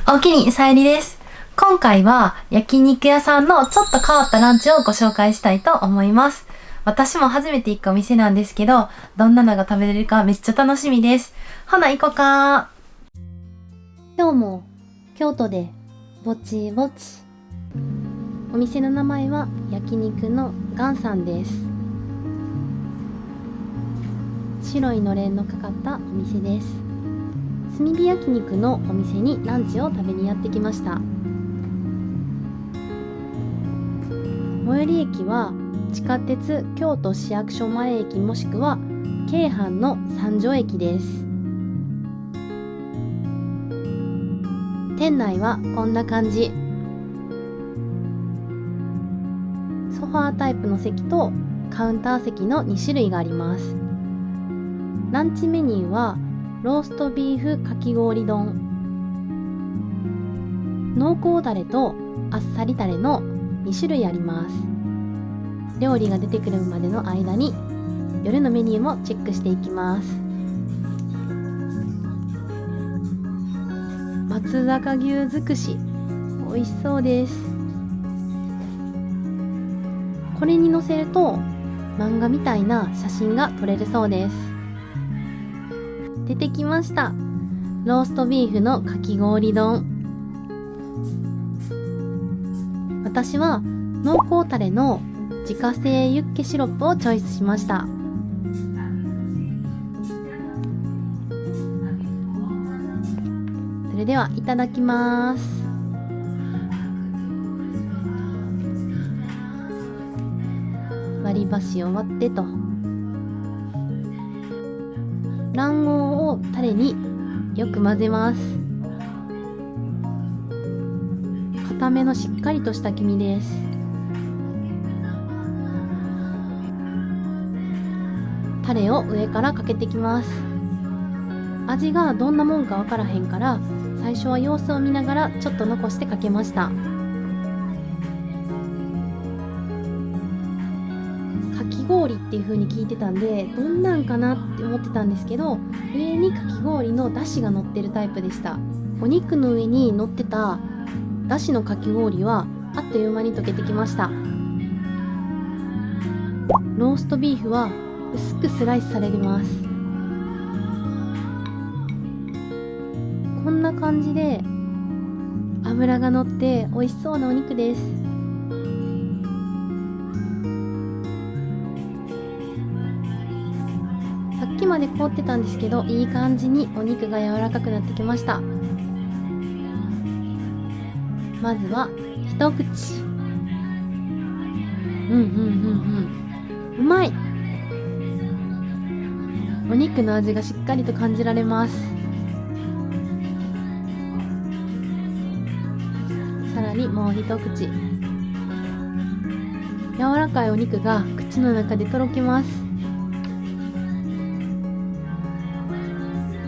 おおきにさゆりです。今回は焼肉屋さんのちょっと変わったランチをご紹介したいと思います。私も初めて行くお店なんですけど、どんなのが食べれるかめっちゃ楽しみです。ほな行こうか。今日も京都でぼちぼち。お店の名前は焼肉のガンさんです。白いのれんのかかったお店です。炭火焼肉のお店にランチを食べにやってきました。最寄り駅は地下鉄京都市役所前駅もしくは京阪の三条駅です。店内はこんな感じ。ソファータイプの席とカウンター席の2種類があります。ランチメニューはローストビーフかき氷丼、濃厚ダレとあっさりダレの2種類あります。料理が出てくるまでの間に夜のメニューもチェックしていきます。松阪牛尽くし、美味しそうです。これに乗せると漫画みたいな写真が撮れるそうです。出てきました。ローストビーフのかき氷丼。私は濃厚タレの自家製ユッケシロップをチョイスしました。それではいただきます。割り箸を割ってと、卵黄をタレによく混ぜます。固めのしっかりとした黄身です。タレを上からかけてきます。味がどんなもんかわからへんから、最初は様子を見ながらちょっと残してかけました。かき氷っていう風に聞いてたんで、どんなんかなって思ってたんですけど、上にかき氷のだしが乗ってるタイプでした。お肉の上に乗ってただしのかき氷はあっという間に溶けてきました。ローストビーフは薄くスライスされてます。こんな感じで脂が乗って美味しそうなお肉です。さっきまで凍ってたんですけど、いい感じにお肉が柔らかくなってきました。まずは一口。うまい。お肉の味がしっかりと感じられます。さらにもう一口。柔らかいお肉が口の中でとろけます。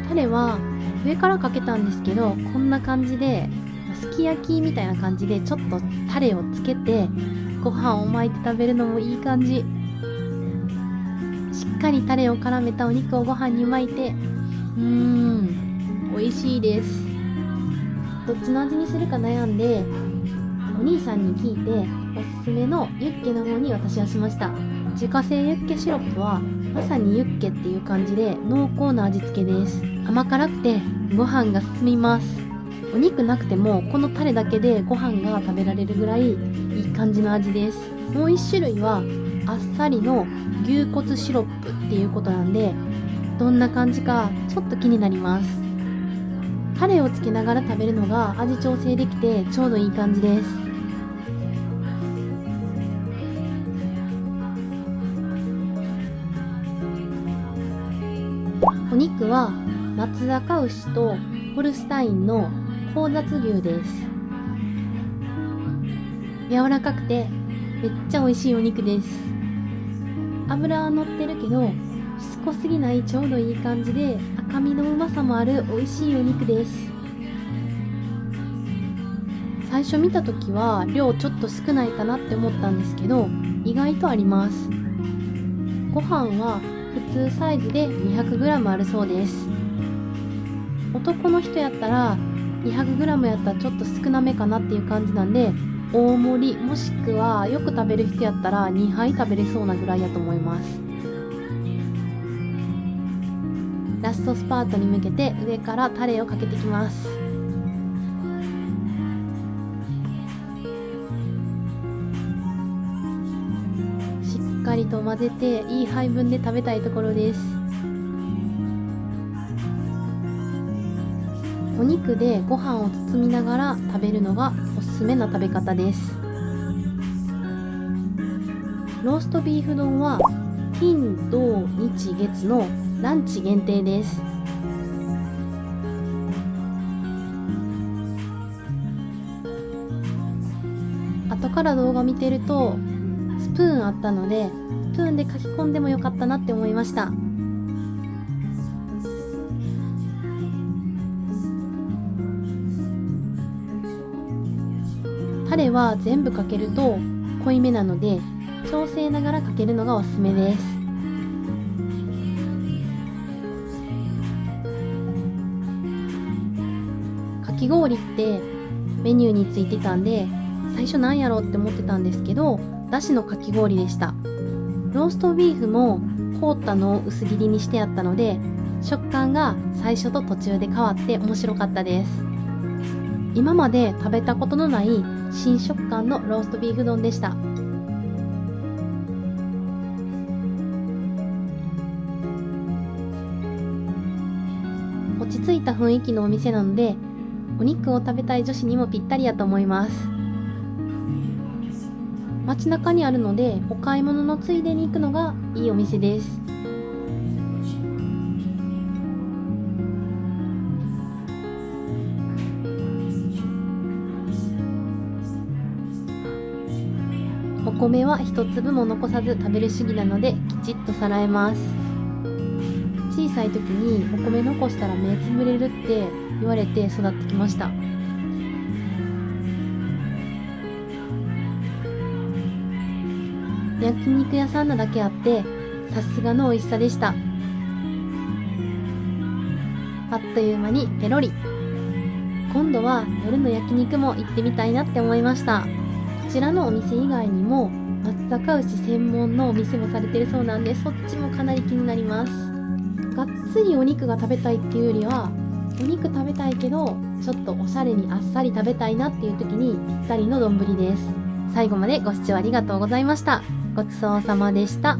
タレは上からかけたんですけど、こんな感じですき焼きみたいな感じでちょっとタレをつけてご飯を巻いて食べるのもいい感じ。しっかりタレを絡めたお肉をご飯に巻いて、美味しいです。どっちの味にするか悩んでお兄さんに聞いて、おすすめのユッケの方に私はしました。自家製ユッケシロップはまさにユッケっていう感じで濃厚な味付けです。甘辛くてご飯が進みます。お肉なくてもこのタレだけでご飯が食べられるぐらいいい感じの味です。もう一種類はあっさりの牛骨シロップっていうことなんで、どんな感じかちょっと気になります。タレをつけながら食べるのが味調整できてちょうどいい感じです。お肉は松阪牛とホルスタインの交雑牛です。柔らかくてめっちゃ美味しいお肉です。脂は乗ってるけどしつこすぎないちょうどいい感じで、赤身のうまさもある美味しいお肉です。最初見た時は量ちょっと少ないかなって思ったんですけど、意外とあります。ご飯は普通サイズで 200g あるそうです。男の人やったら 200g やったらちょっと少なめかなっていう感じなんで、大盛りもしくはよく食べる人やったら2杯食べれそうなぐらいやと思います。ラストスパートに向けて上からタレをかけていきます。しっかりと混ぜていい配分で食べたいところです。お肉でご飯を包みながら食べるのがおすすめな食べ方です。ローストビーフ丼は金土日月のランチ限定です。後から動画見てるとスプーンあったので、スプーンで書き込んでもよかったなって思いました。タレは全部かけると濃いめなので、調整ながらかけるのがおすすめです。かき氷ってメニューについてたんで、最初なんやろって思ってたんですけど、だしのかき氷でした。ローストビーフも凍ったのを薄切りにしてあったので、食感が最初と途中で変わって面白かったです。今まで食べたことのない新食感のローストビーフ丼でした。落ち着いた雰囲気のお店なので、お肉を食べたい女子にもぴったりやと思います。街中にあるので、お買い物のついでに行くのがいいお店です。お米は一粒も残さず食べる主義なので、きちっと皿えます。小さい時にお米残したら目つぶれるって言われて育ってきました。焼肉屋さんなだけあってさすがの美味しさでした。あっという間にペロリ。今度は夜の焼肉も行ってみたいなって思いました。こちらのお店以外にも松阪牛専門のお店もされてるそうなんで、そっちもかなり気になります。がっつりお肉が食べたいっていうよりは、お肉食べたいけどちょっとおしゃれにあっさり食べたいなっていう時にぴったりの丼です。最後までご視聴ありがとうございました。ごちそうさまでした。